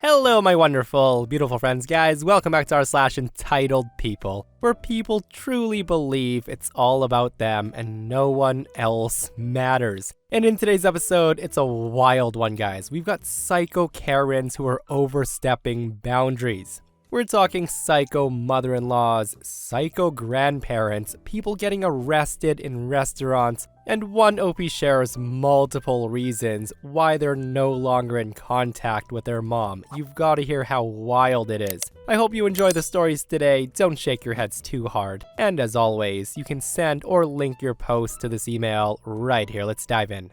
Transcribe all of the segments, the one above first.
Hello, my wonderful, beautiful friends, guys. Welcome back to r/EntitledPeople, where people truly believe it's all about them and no one else matters. And in today's episode, it's a wild one, guys. We've got psycho Karens who are overstepping boundaries. We're talking psycho mother-in-laws, psycho grandparents, people getting arrested in restaurants, and one OP shares multiple reasons why they're no longer in contact with their mom. You've got to hear how wild it is. I hope you enjoy the stories today. Don't shake your heads too hard. And as always, you can send or link your post to this email right here. Let's dive in.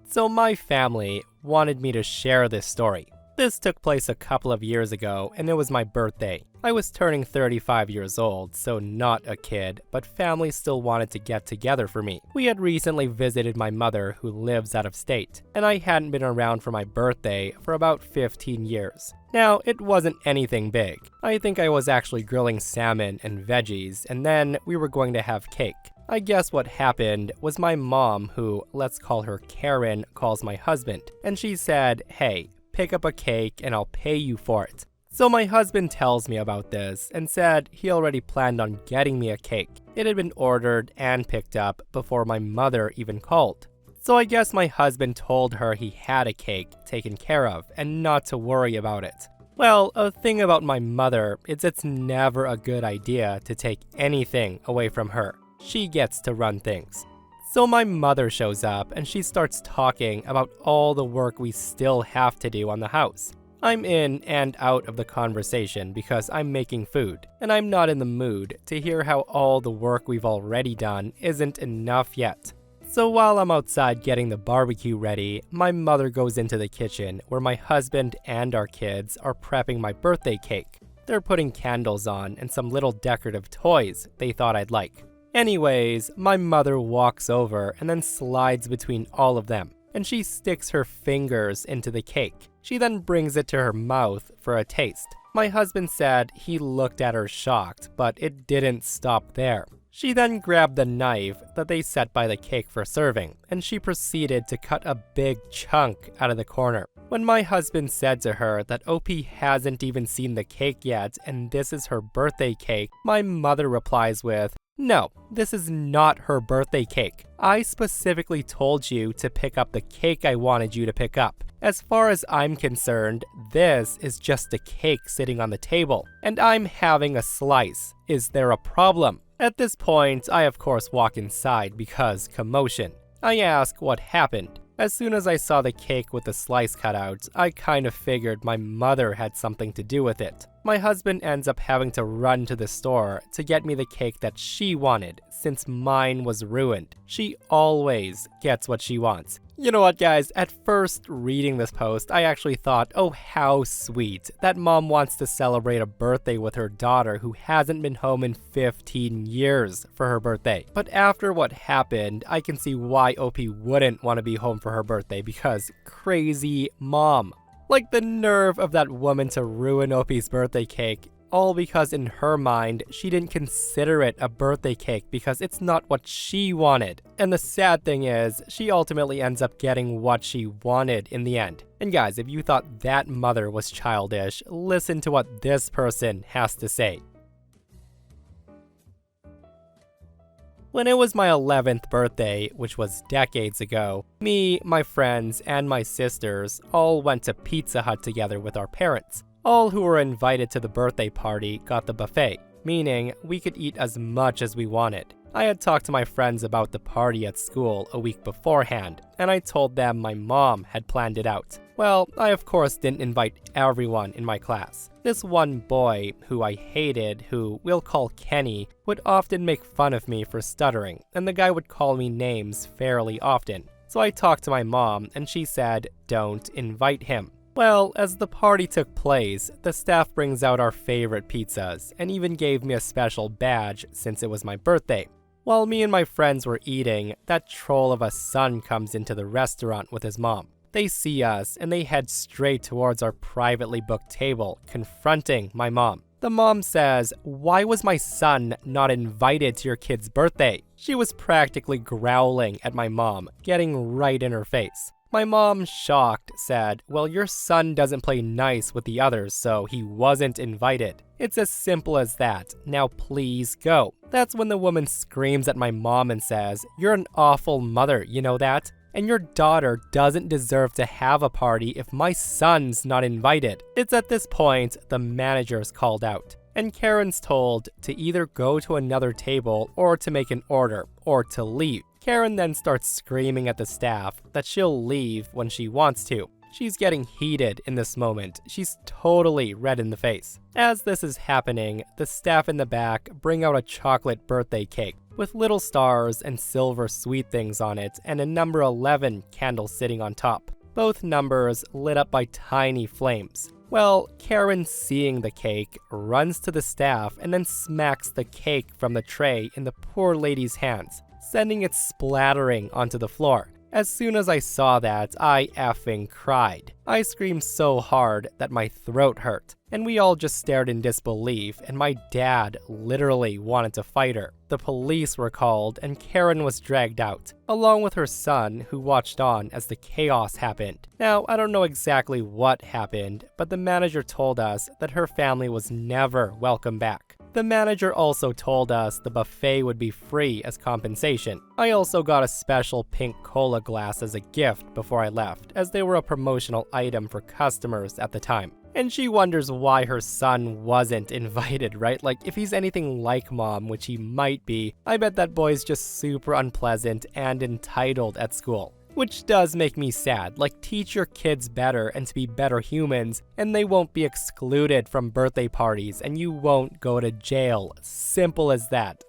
So my family wanted me to share this story. This took place a couple of years ago, and it was my birthday. I was turning 35 years old, so not a kid, but family still wanted to get together for me. We had recently visited my mother, who lives out of state, and I hadn't been around for my birthday for about 15 years. Now, it wasn't anything big. I think I was actually grilling salmon and veggies, and then we were going to have cake. I guess what happened was my mom, who, let's call her Karen, calls my husband, and she said, "Hey, pick up a cake and I'll pay you for it." So my husband tells me about this and said he already planned on getting me a cake. It had been ordered and picked up before my mother even called. So I guess my husband told her he had a cake taken care of and not to worry about it. Well, a thing about my mother is it's never a good idea to take anything away from her. She gets to run things. So my mother shows up and she starts talking about all the work we still have to do on the house. I'm in and out of the conversation because I'm making food, and I'm not in the mood to hear how all the work we've already done isn't enough yet. So while I'm outside getting the barbecue ready, my mother goes into the kitchen where my husband and our kids are prepping my birthday cake. They're putting candles on and some little decorative toys they thought I'd like. Anyways, my mother walks over and then slides between all of them, and she sticks her fingers into the cake. She then brings it to her mouth for a taste. My husband said he looked at her shocked, but it didn't stop there. She then grabbed the knife that they set by the cake for serving, and she proceeded to cut a big chunk out of the corner. When my husband said to her that OP hasn't even seen the cake yet and this is her birthday cake, my mother replies with, "No, this is not her birthday cake. I specifically told you to pick up the cake I wanted you to pick up. As far as I'm concerned, this is just a cake sitting on the table, and I'm having a slice. Is there a problem?" At this point, I of course walk inside because commotion. I ask what happened. As soon as I saw the cake with the slice cut out, I kind of figured my mother had something to do with it. My husband ends up having to run to the store to get me the cake that she wanted, since mine was ruined. She always gets what she wants. You know what, guys? At first reading this post, I actually thought, oh, how sweet that mom wants to celebrate a birthday with her daughter who hasn't been home in 15 years for her birthday. But after what happened, I can see why OP wouldn't want to be home for her birthday because crazy mom. Like the nerve of that woman to ruin OP's birthday cake, all because in her mind, she didn't consider it a birthday cake because it's not what she wanted. And the sad thing is, she ultimately ends up getting what she wanted in the end. And guys, if you thought that mother was childish, listen to what this person has to say. When it was my 11th birthday, which was decades ago, me, my friends, and my sisters all went to Pizza Hut together with our parents. All who were invited to the birthday party got the buffet, meaning we could eat as much as we wanted. I had talked to my friends about the party at school a week beforehand, and I told them my mom had planned it out. Well, I of course didn't invite everyone in my class. This one boy, who I hated, who we'll call Kenny, would often make fun of me for stuttering, and the guy would call me names fairly often. So I talked to my mom, and she said, "Don't invite him." Well, as the party took place, the staff brings out our favorite pizzas, and even gave me a special badge since it was my birthday. While me and my friends were eating, that troll of a son comes into the restaurant with his mom. They see us, and they head straight towards our privately booked table, confronting my mom. The mom says, "Why was my son not invited to your kid's birthday?" She was practically growling at my mom, getting right in her face. My mom, shocked, said, "Well, your son doesn't play nice with the others, so he wasn't invited. It's as simple as that. Now please go." That's when the woman screams at my mom and says, "You're an awful mother, you know that? And your daughter doesn't deserve to have a party if my son's not invited." It's at this point the manager's called out, and Karen's told to either go to another table or to make an order or to leave. Karen then starts screaming at the staff that she'll leave when she wants to. She's getting heated in this moment. She's totally red in the face. As this is happening, the staff in the back bring out a chocolate birthday cake with little stars and silver sweet things on it and a number 11 candle sitting on top. Both numbers lit up by tiny flames. Well, Karen, seeing the cake, runs to the staff and then smacks the cake from the tray in the poor lady's hands, sending it splattering onto the floor. As soon as I saw that, I effing cried. I screamed so hard that my throat hurt, and we all just stared in disbelief, and my dad literally wanted to fight her. The police were called, and Karen was dragged out, along with her son, who watched on as the chaos happened. Now, I don't know exactly what happened, but the manager told us that her family was never welcome back. The manager also told us the buffet would be free as compensation. I also got a special pink cola glass as a gift before I left, as they were a promotional item for customers at the time. And she wonders why her son wasn't invited, right? Like, if he's anything like mom, which he might be, I bet that boy's just super unpleasant and entitled at school. Which does make me sad. Like, teach your kids better and to be better humans, and they won't be excluded from birthday parties, and you won't go to jail. Simple as that.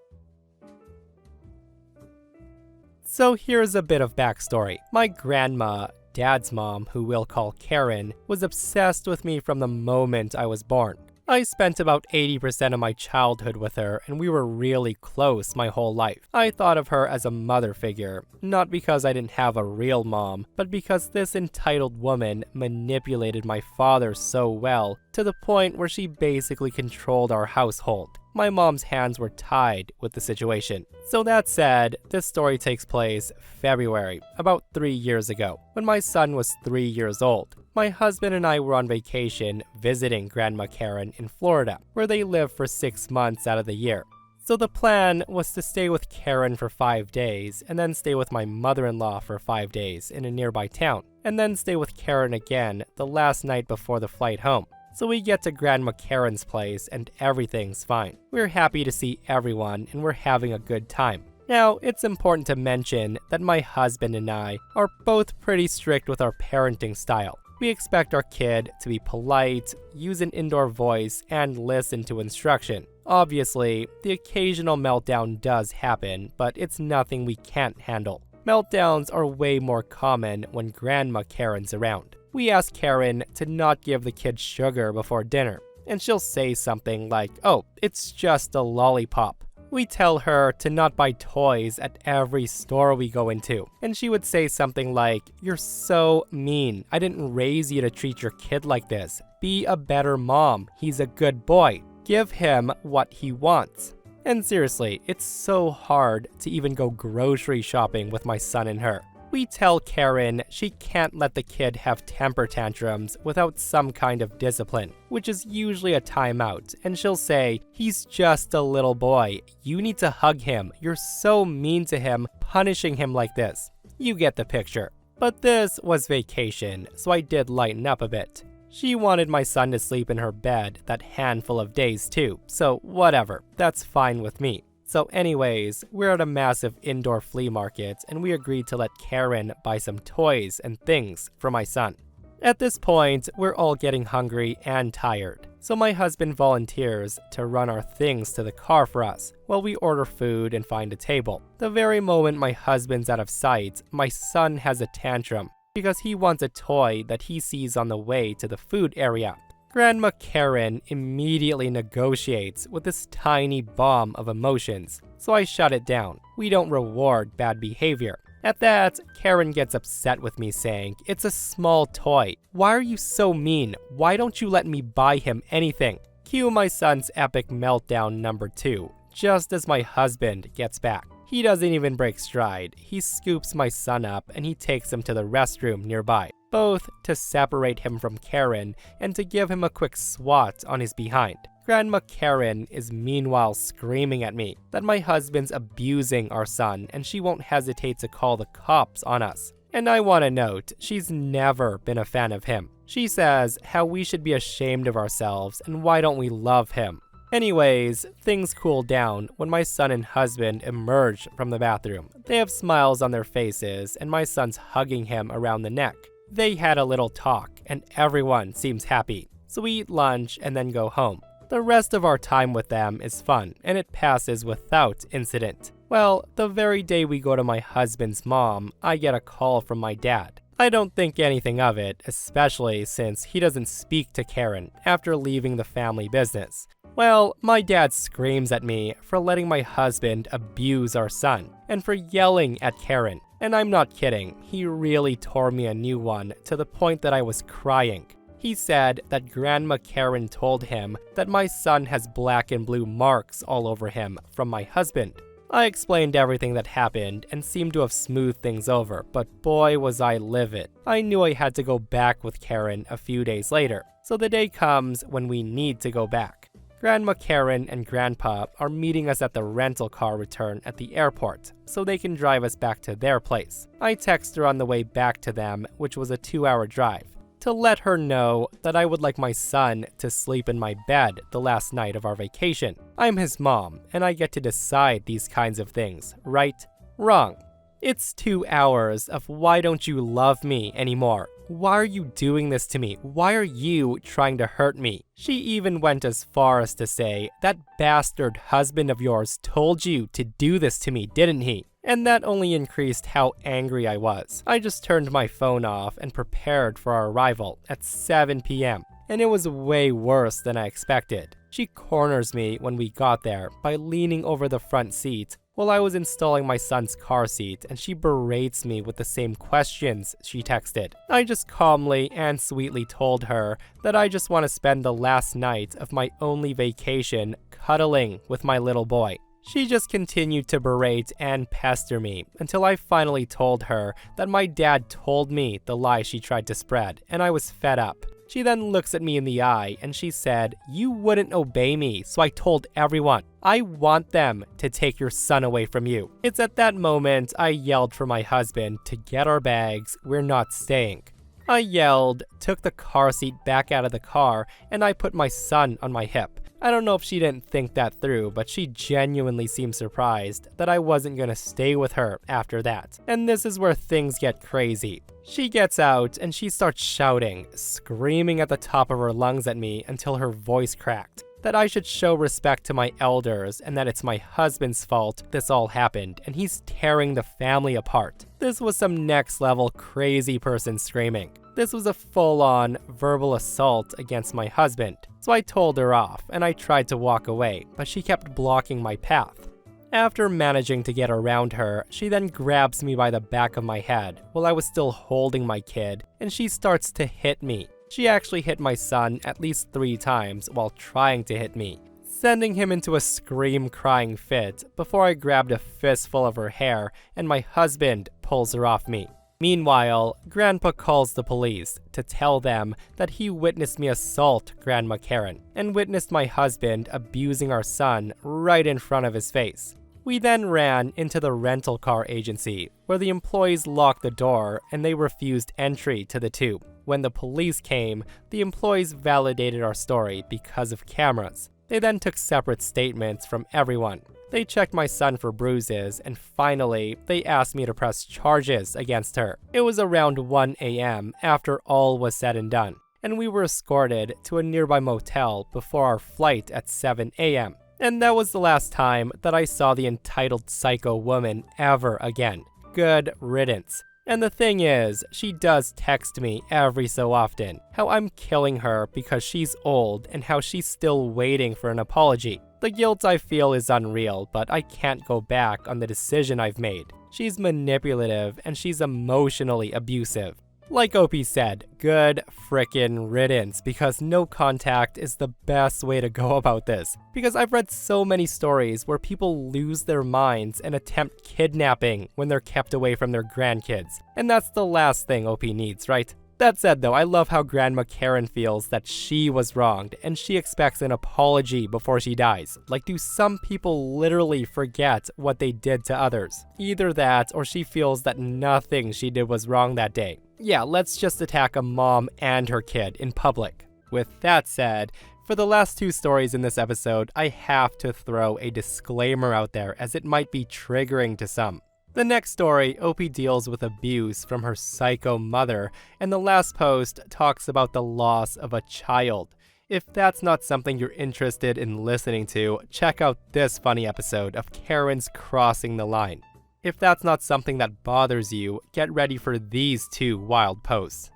So here's a bit of backstory. My grandma, Dad's mom, who we'll call Karen, was obsessed with me from the moment I was born. I spent about 80% of my childhood with her, and we were really close my whole life. I thought of her as a mother figure, not because I didn't have a real mom, but because this entitled woman manipulated my father so well, to the point where she basically controlled our household. My mom's hands were tied with the situation. So that said, this story takes place February, about 3 years ago, when my son was 3 years old. My husband and I were on vacation visiting Grandma Karen in Florida, where they live for 6 months out of the year. So the plan was to stay with Karen for 5 days, and then stay with my mother-in-law for 5 days in a nearby town, and then stay with Karen again the last night before the flight home. So we get to Grandma Karen's place and everything's fine. We're happy to see everyone and we're having a good time. Now, it's important to mention that my husband and I are both pretty strict with our parenting style. We expect our kid to be polite, use an indoor voice, and listen to instruction. Obviously, the occasional meltdown does happen, but it's nothing we can't handle. Meltdowns are way more common when Grandma Karen's around. We ask Karen to not give the kid sugar before dinner, and she'll say something like, "Oh, it's just a lollipop." We tell her to not buy toys at every store we go into, and she would say something like, "You're so mean. I didn't raise you to treat your kid like this. Be a better mom. He's a good boy. Give him what he wants." And seriously, it's so hard to even go grocery shopping with my son and her. We tell Karen she can't let the kid have temper tantrums without some kind of discipline, which is usually a timeout, and she'll say, "He's just a little boy. You need to hug him. You're so mean to him, punishing him like this." You get the picture. But this was vacation, so I did lighten up a bit. She wanted my son to sleep in her bed that handful of days too, so whatever, that's fine with me. So anyways, we're at a massive indoor flea market, and we agreed to let Karen buy some toys and things for my son. At this point, we're all getting hungry and tired, so my husband volunteers to run our things to the car for us while we order food and find a table. The very moment my husband's out of sight, my son has a tantrum because he wants a toy that he sees on the way to the food area. Grandma Karen immediately negotiates with this tiny bomb of emotions, so I shut it down. We don't reward bad behavior. At that, Karen gets upset with me saying, "It's a small toy. Why are you so mean? Why don't you let me buy him anything?" Cue my son's epic meltdown number 2, just as my husband gets back. He doesn't even break stride. He scoops my son up and he takes him to the restroom nearby, both to separate him from Karen and to give him a quick swat on his behind. Grandma Karen is meanwhile screaming at me that my husband's abusing our son and she won't hesitate to call the cops on us. And I want to note, she's never been a fan of him. She says how we should be ashamed of ourselves and why don't we love him. Anyways, things cool down when my son and husband emerge from the bathroom. They have smiles on their faces and my son's hugging him around the neck. They had a little talk and everyone seems happy. So we eat lunch and then go home. The rest of our time with them is fun and it passes without incident. Well, the very day we go to my husband's mom, I get a call from my dad. I don't think anything of it, especially since he doesn't speak to Karen after leaving the family business. Well, my dad screams at me for letting my husband abuse our son and for yelling at Karen. And I'm not kidding, he really tore me a new one to the point that I was crying. He said that Grandma Karen told him that my son has black and blue marks all over him from my husband. I explained everything that happened and seemed to have smoothed things over, but boy was I livid. I knew I had to go back with Karen a few days later, so the day comes when we need to go back. Grandma Karen and Grandpa are meeting us at the rental car return at the airport, so they can drive us back to their place. I text her on the way back to them, which was a 2-hour drive, to let her know that I would like my son to sleep in my bed the last night of our vacation. I'm his mom, and I get to decide these kinds of things, right? Wrong. It's 2 hours of why don't you love me anymore? Why are you doing this to me? Why are you trying to hurt me? She even went as far as to say, that bastard husband of yours told you to do this to me, didn't he? And that only increased how angry I was. I just turned my phone off and prepared for our arrival at 7 p.m. And it was way worse than I expected. She corners me when we got there by leaning over the front seat while I was installing my son's car seat, and she berates me with the same questions she texted. I just calmly and sweetly told her that I just want to spend the last night of my only vacation cuddling with my little boy. She just continued to berate and pester me until I finally told her that my dad told me the lie she tried to spread, and I was fed up. She then looks at me in the eye and she said, "You wouldn't obey me, so I told everyone. I want them to take your son away from you." It's at that moment I yelled for my husband to get our bags, we're not staying. I yelled, took the car seat back out of the car, and I put my son on my hip. I don't know if she didn't think that through, but she genuinely seemed surprised that I wasn't gonna stay with her after that. And this is where things get crazy. She gets out and she starts shouting, screaming at the top of her lungs at me until her voice cracked, that I should show respect to my elders and that it's my husband's fault this all happened and he's tearing the family apart. This was some next level crazy person screaming. This was a full-on verbal assault against my husband. So I told her off and I tried to walk away, but she kept blocking my path. After managing to get around her, she then grabs me by the back of my head while I was still holding my kid, and she starts to hit me. She actually hit my son at least 3 times while trying to hit me, sending him into a scream-crying fit before I grabbed a fistful of her hair and my husband pulls her off me. Meanwhile, Grandpa calls the police to tell them that he witnessed me assault Grandma Karen and witnessed my husband abusing our son right in front of his face. We then ran into the rental car agency, where the employees locked the door and they refused entry to the tube. When the police came, the employees validated our story because of cameras. They then took separate statements from everyone. They checked my son for bruises, and finally, they asked me to press charges against her. It was around 1 a.m. after all was said and done, and we were escorted to a nearby motel before our flight at 7 a.m. And that was the last time that I saw the entitled psycho woman ever again. Good riddance. And the thing is, she does text me every so often how I'm killing her because she's old and how she's still waiting for an apology. The guilt I feel is unreal, but I can't go back on the decision I've made. She's manipulative and she's emotionally abusive. Like OP said, good frickin' riddance, because no contact is the best way to go about this. Because I've read so many stories where people lose their minds and attempt kidnapping when they're kept away from their grandkids. And that's the last thing OP needs, right? That said though, I love how Grandma Karen feels that she was wronged, and she expects an apology before she dies. Like, do some people literally forget what they did to others? Either that, or she feels that nothing she did was wrong that day. Yeah, let's just attack a mom and her kid in public. With that said, for the last two stories in this episode, I have to throw a disclaimer out there as it might be triggering to some. The next story, OP deals with abuse from her psycho mother, and the last post talks about the loss of a child. If that's not something you're interested in listening to, check out this funny episode of Karen's Crossing the Line. If that's not something that bothers you, get ready for these two wild posts.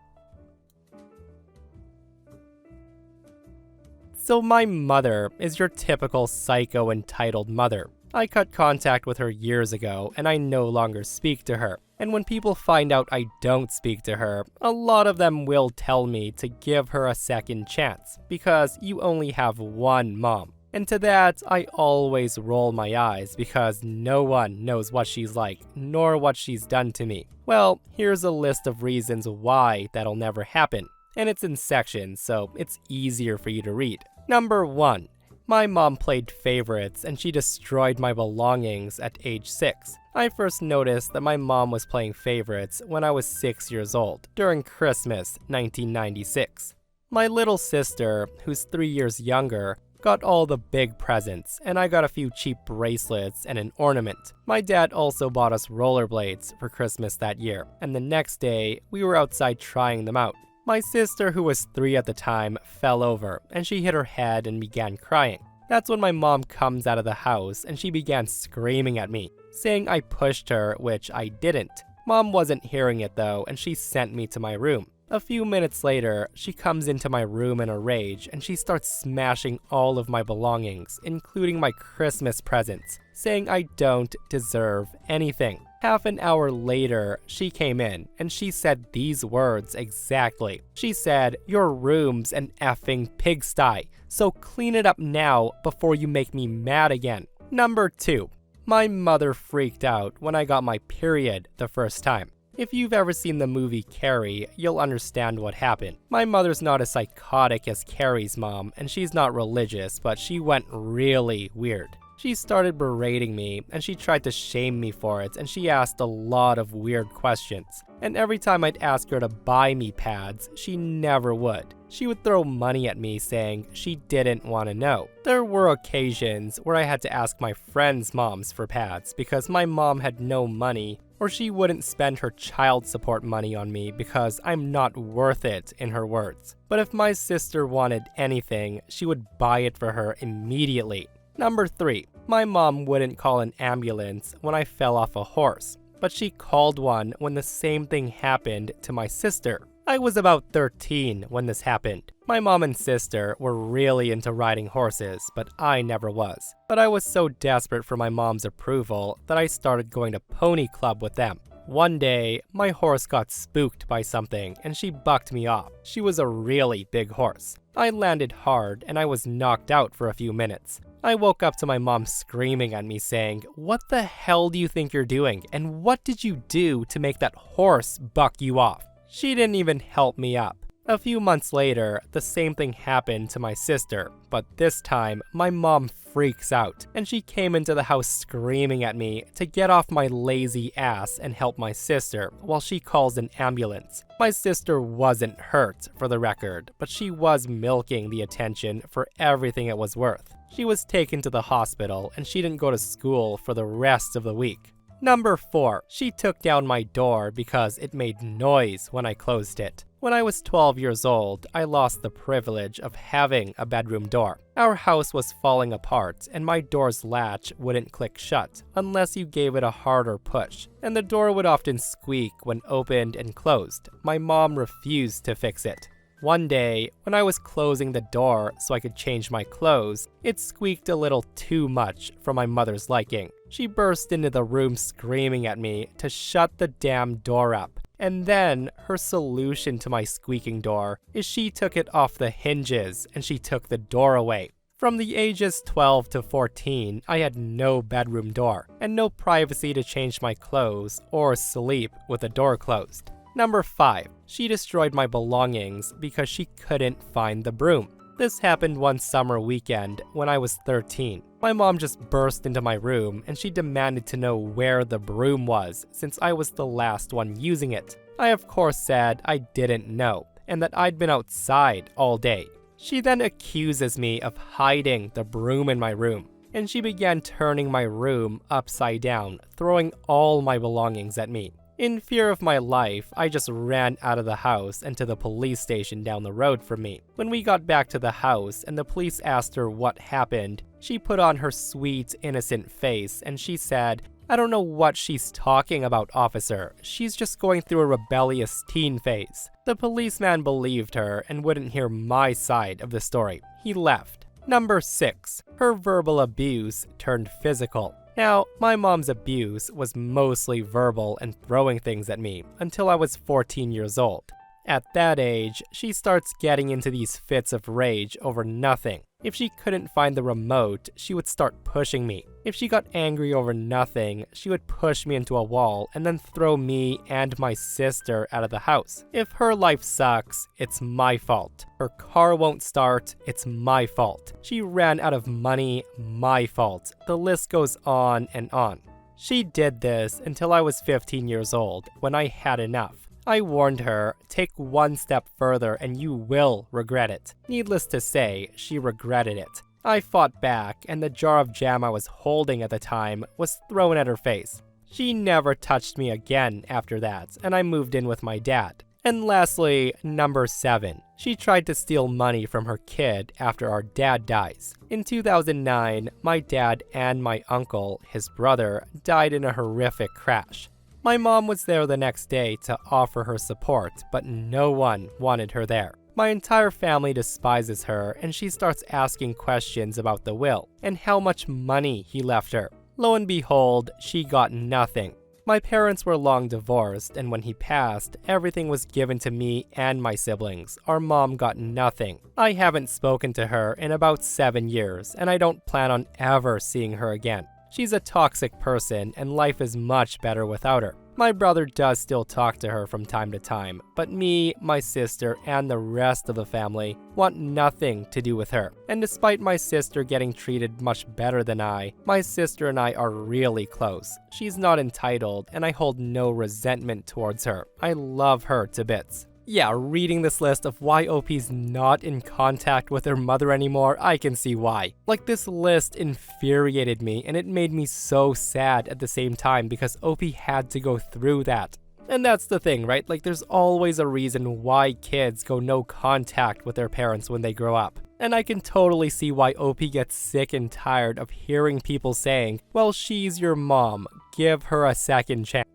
So my mother is your typical psycho entitled mother. I cut contact with her years ago, and I no longer speak to her. And when people find out I don't speak to her, a lot of them will tell me to give her a second chance, because you only have one mom. And to that, I always roll my eyes, because no one knows what she's like, nor what she's done to me. Well, here's a list of reasons why that'll never happen. And it's in sections, so it's easier for you to read. Number 1. My mom played favorites and she destroyed my belongings at age 6. I first noticed that my mom was playing favorites when I was 6 years old, during Christmas 1996. My little sister, who's 3 years younger, got all the big presents, and I got a few cheap bracelets and an ornament. My dad also bought us rollerblades for Christmas that year, and the next day, we were outside trying them out. My sister, who was 3 at the time, fell over, and she hit her head and began crying. That's when my mom comes out of the house, and she began screaming at me, saying I pushed her, which I didn't. Mom wasn't hearing it though, and she sent me to my room. A few minutes later, she comes into my room in a rage, and she starts smashing all of my belongings, including my Christmas presents, saying I don't deserve anything. Half an hour later, she came in, and she said these words exactly. She said, "Your room's an effing pigsty, so clean it up now before you make me mad again." Number 2. My mother freaked out when I got my period the first time. If you've ever seen the movie Carrie, you'll understand what happened. My mother's not as psychotic as Carrie's mom, and she's not religious, but she went really weird. She started berating me, and she tried to shame me for it, and she asked a lot of weird questions. And every time I'd ask her to buy me pads, she never would. She would throw money at me saying she didn't want to know. There were occasions where I had to ask my friends' moms for pads because my mom had no money, or she wouldn't spend her child support money on me because I'm not worth it, in her words. But if my sister wanted anything, she would buy it for her immediately. Number 3. My mom wouldn't call an ambulance when I fell off a horse, but she called one when the same thing happened to my sister. I was about 13 when this happened. My mom and sister were really into riding horses, but I never was. But I was so desperate for my mom's approval that I started going to pony club with them. One day, my horse got spooked by something and she bucked me off. She was a really big horse. I landed hard and I was knocked out for a few minutes. I woke up to my mom screaming at me saying, "What the hell do you think you're doing? And what did you do to make that horse buck you off?" She didn't even help me up. A few months later, the same thing happened to my sister, but this time, my mom freaks out, and she came into the house screaming at me to get off my lazy ass and help my sister while she calls an ambulance. My sister wasn't hurt, for the record, but she was milking the attention for everything it was worth. She was taken to the hospital, and she didn't go to school for the rest of the week. Number 4. She took down my door because it made noise when I closed it. When I was 12 years old, I lost the privilege of having a bedroom door. Our house was falling apart, and my door's latch wouldn't click shut unless you gave it a harder push, and the door would often squeak when opened and closed. My mom refused to fix it. One day, when I was closing the door so I could change my clothes, it squeaked a little too much for my mother's liking. She burst into the room screaming at me to shut the damn door up. And then, her solution to my squeaking door is she took it off the hinges and she took the door away. From the ages 12 to 14, I had no bedroom door and no privacy to change my clothes or sleep with the door closed. Number 5. She destroyed my belongings because she couldn't find the broom. This happened one summer weekend when I was 13. My mom just burst into my room and she demanded to know where the broom was since I was the last one using it. I of course said I didn't know and that I'd been outside all day. She then accuses me of hiding the broom in my room, and she began turning my room upside down, throwing all my belongings at me. In fear of my life, I just ran out of the house and to the police station down the road from me. When we got back to the house and the police asked her what happened, she put on her sweet, innocent face and she said, "I don't know what she's talking about, officer. She's just going through a rebellious teen phase." The policeman believed her and wouldn't hear my side of the story. He left. Number 6. Her verbal abuse turned physical. Now, my mom's abuse was mostly verbal and throwing things at me until I was 14 years old. At that age, she starts getting into these fits of rage over nothing. If she couldn't find the remote, she would start pushing me. If she got angry over nothing, she would push me into a wall and then throw me and my sister out of the house. If her life sucks, it's my fault. Her car won't start, it's my fault. She ran out of money, my fault. The list goes on and on. She did this until I was 15 years old, when I had enough. I warned her, take one step further and you will regret it. Needless to say, she regretted it. I fought back and the jar of jam I was holding at the time was thrown at her face. She never touched me again after that, and I moved in with my dad. And lastly, number 7. She tried to steal money from her kid after our dad dies. In 2009, my dad and my uncle, his brother, died in a horrific crash. My mom was there the next day to offer her support, but no one wanted her there. My entire family despises her, and she starts asking questions about the will and how much money he left her. Lo and behold, she got nothing. My parents were long divorced, and when he passed, everything was given to me and my siblings. Our mom got nothing. I haven't spoken to her in about 7 years, and I don't plan on ever seeing her again. She's a toxic person, and life is much better without her. My brother does still talk to her from time to time, but me, my sister, and the rest of the family want nothing to do with her. And despite my sister getting treated much better than my sister and I are really close. She's not entitled, and I hold no resentment towards her. I love her to bits. Yeah, reading this list of why OP's not in contact with her mother anymore, I can see why. Like, this list infuriated me, and it made me so sad at the same time because OP had to go through that. And that's the thing, right? Like, there's always a reason why kids go no contact with their parents when they grow up. And I can totally see why OP gets sick and tired of hearing people saying, well, she's your mom, give her a second chance.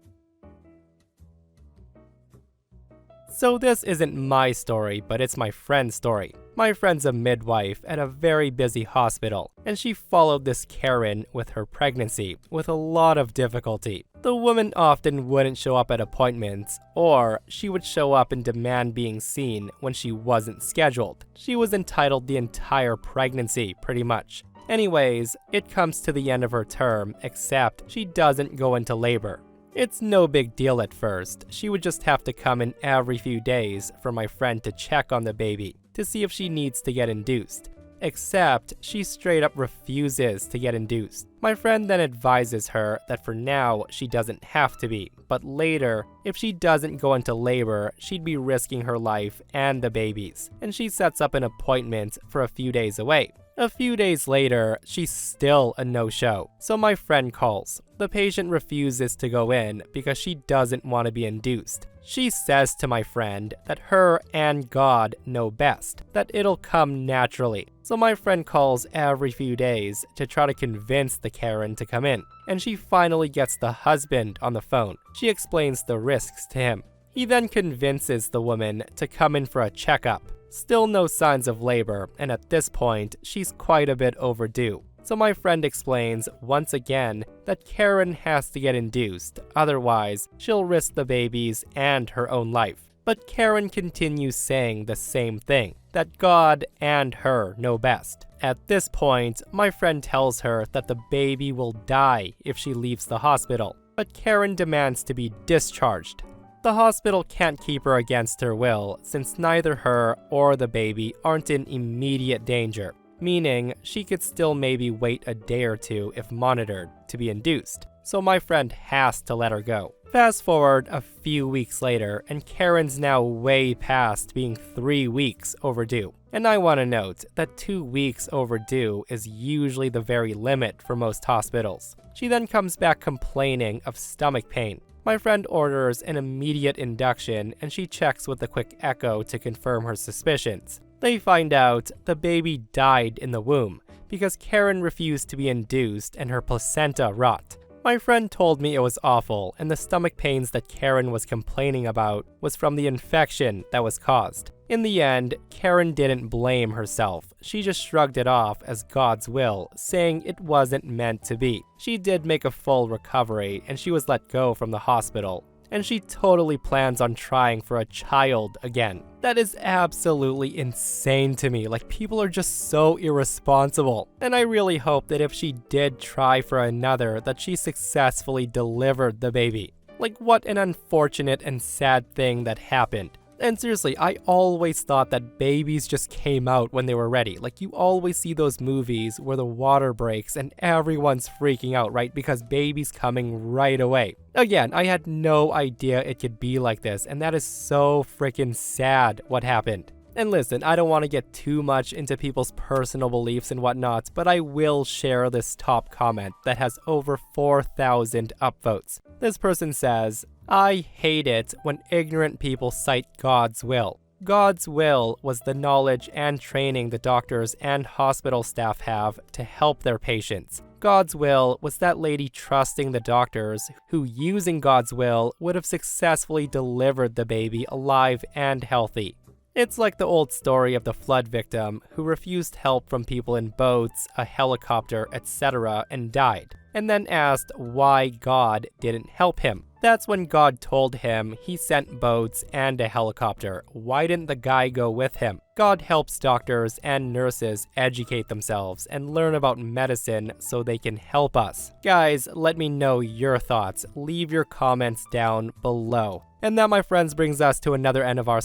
So this isn't my story, but it's my friend's story. My friend's a midwife at a very busy hospital, and she followed this Karen with her pregnancy with a lot of difficulty. The woman often wouldn't show up at appointments, or she would show up and demand being seen when she wasn't scheduled. She was entitled the entire pregnancy, pretty much. Anyways, it comes to the end of her term, except she doesn't go into labor. It's no big deal at first. She would just have to come in every few days for my friend to check on the baby, to see if she needs to get induced. Except, she straight up refuses to get induced. My friend then advises her that for now, she doesn't have to be, but later, if she doesn't go into labor, she'd be risking her life and the baby's, and she sets up an appointment for a few days away. A few days later, she's still a no-show, so my friend calls. The patient refuses to go in because she doesn't want to be induced. She says to my friend that her and God know best, that it'll come naturally. So my friend calls every few days to try to convince the Karen to come in, and she finally gets the husband on the phone. She explains the risks to him. He then convinces the woman to come in for a checkup. Still no signs of labor, and at this point, she's quite a bit overdue. So my friend explains once again that Karen has to get induced, otherwise she'll risk the baby's and her own life. But Karen continues saying the same thing, that God and her know best. At this point, my friend tells her that the baby will die if she leaves the hospital, but Karen demands to be discharged. The hospital can't keep her against her will, since neither her or the baby aren't in immediate danger, meaning she could still maybe wait a day or two if monitored to be induced. So my friend has to let her go. Fast forward a few weeks later, and Karen's now way past being 3 weeks overdue. And I want to note that 2 weeks overdue is usually the very limit for most hospitals. She then comes back complaining of stomach pain. My friend orders an immediate induction, and she checks with a quick echo to confirm her suspicions. They find out the baby died in the womb because Karen refused to be induced and her placenta rot. My friend told me it was awful, and the stomach pains that Karen was complaining about was from the infection that was caused. In the end, Karen didn't blame herself. She just shrugged it off as God's will, saying it wasn't meant to be. She did make a full recovery, and she was let go from the hospital. And she totally plans on trying for a child again. That is absolutely insane to me. Like, people are just so irresponsible. And I really hope that if she did try for another, that she successfully delivered the baby. Like, what an unfortunate and sad thing that happened. And seriously, I always thought that babies just came out when they were ready. Like, you always see those movies where the water breaks and everyone's freaking out, right? Because baby's coming right away. Again, I had no idea it could be like this, and that is so freaking sad what happened. And listen, I don't want to get too much into people's personal beliefs and whatnot, but I will share this top comment that has over 4,000 upvotes. This person says, "I hate it when ignorant people cite God's will. God's will was the knowledge and training the doctors and hospital staff have to help their patients. God's will was that lady trusting the doctors who, using God's will, would have successfully delivered the baby alive and healthy." It's like the old story of the flood victim who refused help from people in boats, a helicopter, etc. and died, and then asked why God didn't help him. That's when God told him he sent boats and a helicopter. Why didn't the guy go with him? God helps doctors and nurses educate themselves and learn about medicine so they can help us. Guys, let me know your thoughts. Leave your comments down below. And that, my friends, brings us to another end of our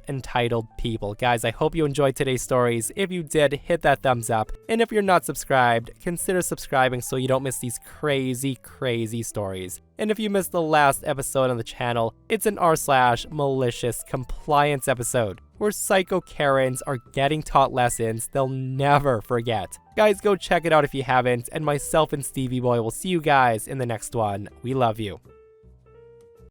entitled people. Guys, I hope you enjoyed today's stories. If you did, hit that thumbs up. And if you're not subscribed, consider subscribing so you don't miss these crazy, crazy stories. And if you missed the last episode on the channel, it's an r/malicious compliance episode, where psycho Karens are getting taught lessons they'll never forget. Guys, go check it out if you haven't, and myself and Stevie Boy will see you guys in the next one. We love you.